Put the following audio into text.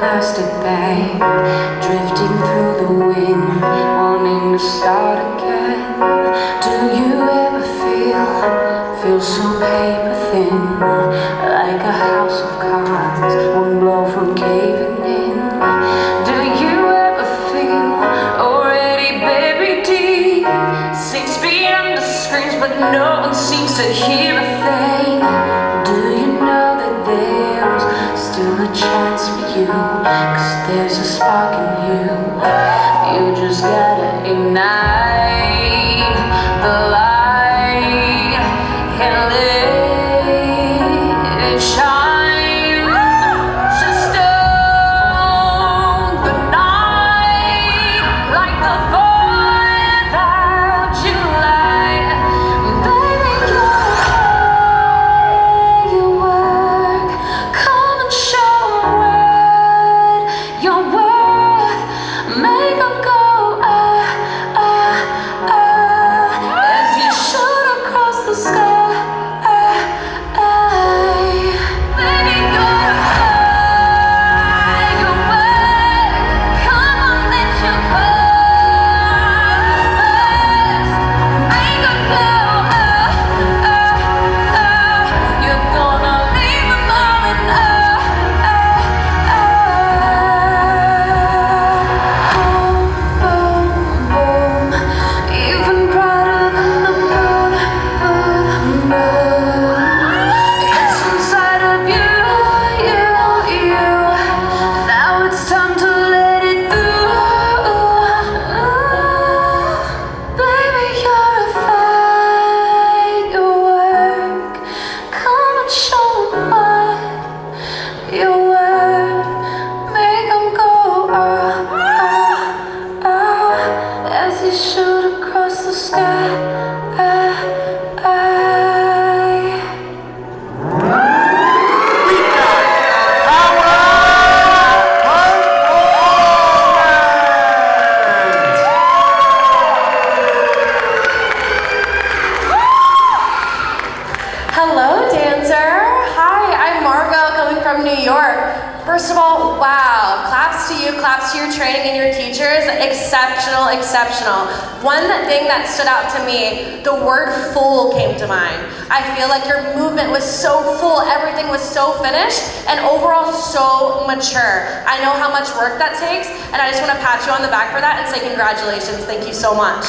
plastic bag, drifting through the wind, wanting to start again. Do you ever feel so paper thin, like a house of cards, one blow from caving in? Do you ever feel already buried deep, 6 feet under screams, but no one seems to hear a thing? Do you know that there's still a chance for you, 'cause there's a spark in you. You just gotta ignite the light and let it shine. Just own the night like the 4th of July. Baby, you work. Come and show 'em what you're worth. Make 'em go as you shoot across the sky. Baby, you're your worth. Come on, let your heart burst. Make 'em go you're gonna leave 'em all in boom, boom, boom. Even brighter than the moon, moon. It's inside of you. Now it's time to let it through. Baby, you're a firework. Come and show 'em what you're worth. Make 'em go as you shoot across the sky. Hello, dancer. Hi, I'm Margot coming from New York. First of all, wow, claps to you, claps to your training and your teachers. Exceptional, exceptional. One thing that stood out to me, the word full came to mind. I feel like your movement was so full, everything was so finished, and overall so mature. I know how much work that takes, and I just want to pat you on the back for that and say congratulations. Thank you so much.